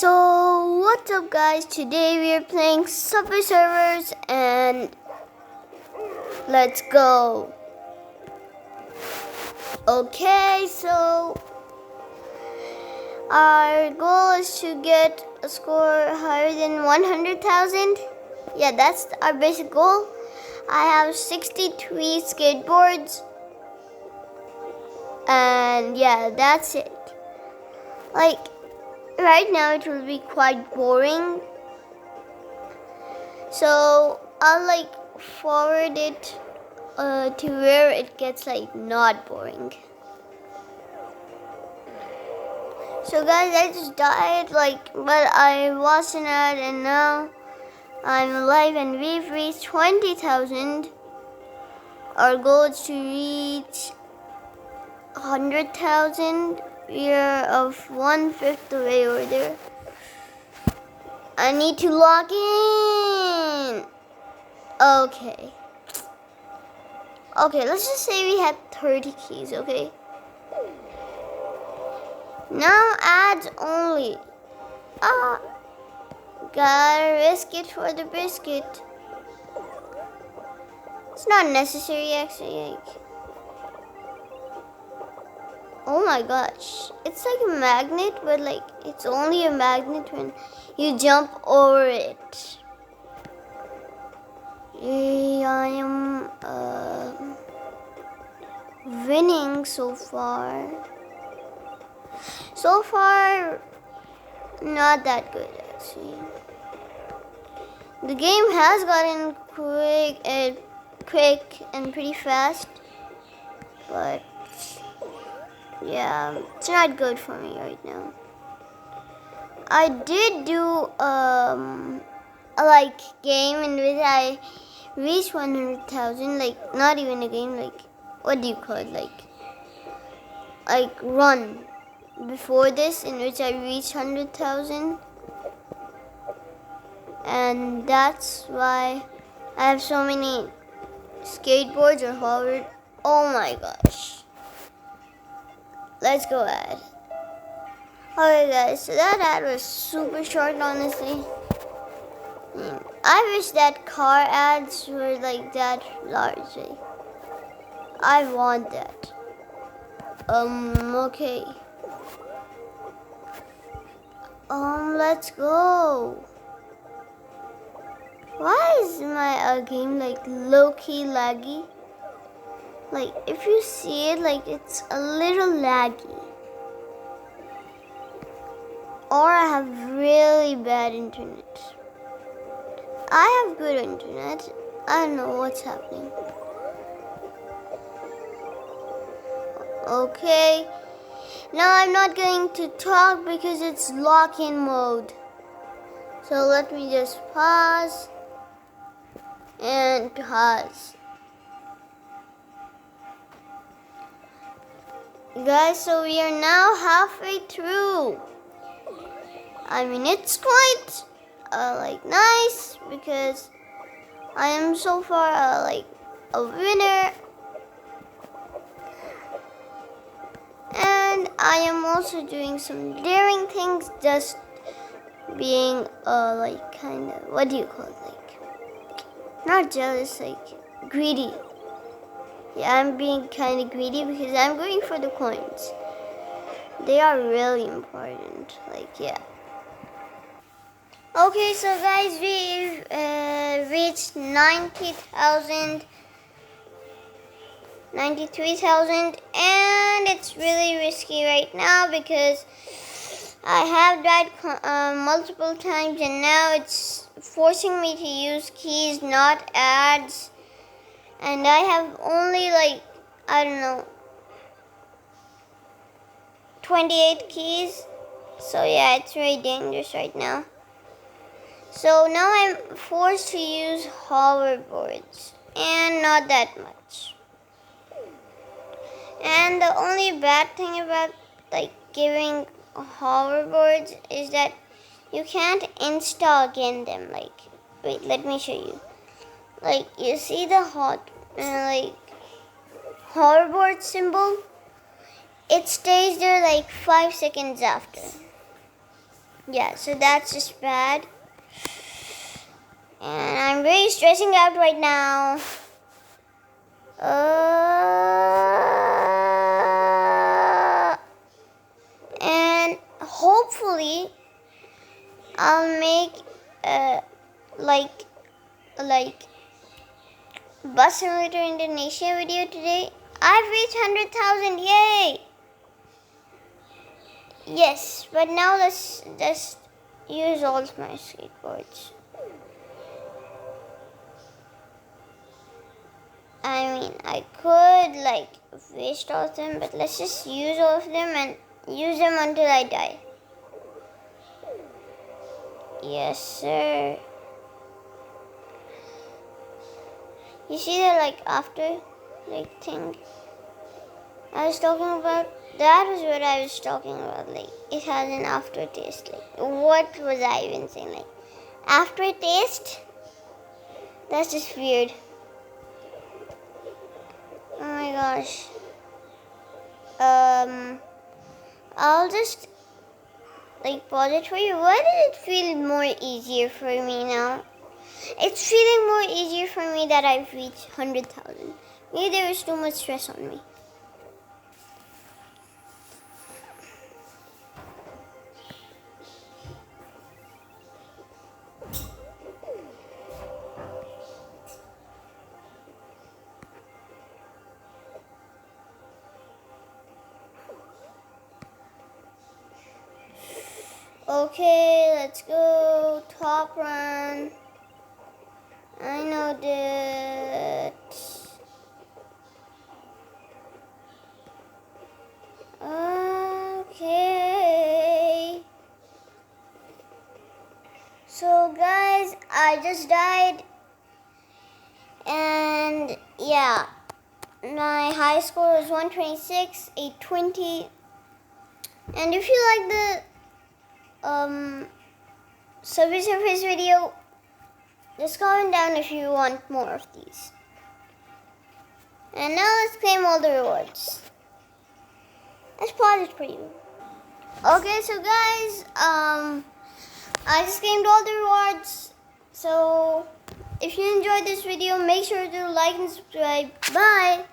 So what's up guys, today we are playing Subway Surfers and let's go. Okay, so our goal is to get a score higher than 100,000. Yeah, that's our basic goal. I have 63 skateboards and yeah, that's it. Like right now it will be quite boring, so I'll forward it to where it gets not boring. So guys, I just died but I wasn't at, and now I'm alive and we've reached 20,000. Our goal is to reach 100,000. We are of 1/5 the way over there. I need to log in. Okay, let's just say we had 30 keys, okay? Now ads only. Gotta risk it for the biscuit. It's not necessary actually. Oh my gosh, it's like a magnet, but it's only a magnet when you jump over it. I am winning so far. So far, not that good actually. The game has gotten quick and pretty fast, but yeah, it's not good for me right now. I did do a game in which I reached 100,000. Not even a game. What do you call it? Run before this, in which I reached 100,000, and that's why I have so many skateboards or hover. Oh my gosh. Let's go ad. Okay guys, so that ad was super short honestly. I wish that car ads were that large. I want that. Okay. Let's go. Why is my game low-key laggy? If you see it, it's a little laggy. Or I have really bad internet. I have good internet. I don't know what's happening. Okay. Now I'm not going to talk because it's lock-in mode. So let me just pause and pause. Guys, so we are now halfway through. I mean, it's quite nice because I am so far a winner, and I am also doing some daring things, just being kind of, what do you call it, not jealous, greedy. Yeah, I'm being kind of greedy because I'm going for the coins. They are really important. Yeah. Okay, so guys, we've reached 90,000, 93,000, and it's really risky right now because I have died multiple times, and now it's forcing me to use keys, not ads. And I have only I don't know, 28 keys. So yeah, it's very dangerous right now. So now I'm forced to use hoverboards, and not that much. And the only bad thing about giving hoverboards is that you can't install again them. Wait, let me show you. You see the hoverboard symbol? It stays there 5 seconds after. Yeah, so that's just bad. And I'm really stressing out right now. And hopefully I'll make like Bus Simulator Indonesia video today. I've reached 100,000, yay! Yes, but now let's just use all of my skateboards. I mean, I could like waste all of them, but let's just use all of them and use them until I die. Yes, sir. You see the like after like thing I was talking about? That was what I was talking about. Like it has an aftertaste. Like what was I even saying? Like aftertaste? That's just weird. Oh my gosh. I'll just like pause it for you. Why does it feel more easier for me now? It's feeling more easier for me that I've reached 100,000. Maybe there was too much stress on me. Okay, let's go. Top run. I know that. Okay. So guys, I just died. And yeah, my high score was 126, 820. And if you like the Subway Surfers video, just comment down if you want more of these. And now let's claim all the rewards. Let's pause it for you. Okay, so guys, I just claimed all the rewards. So if you enjoyed this video, make sure to like and subscribe. Bye!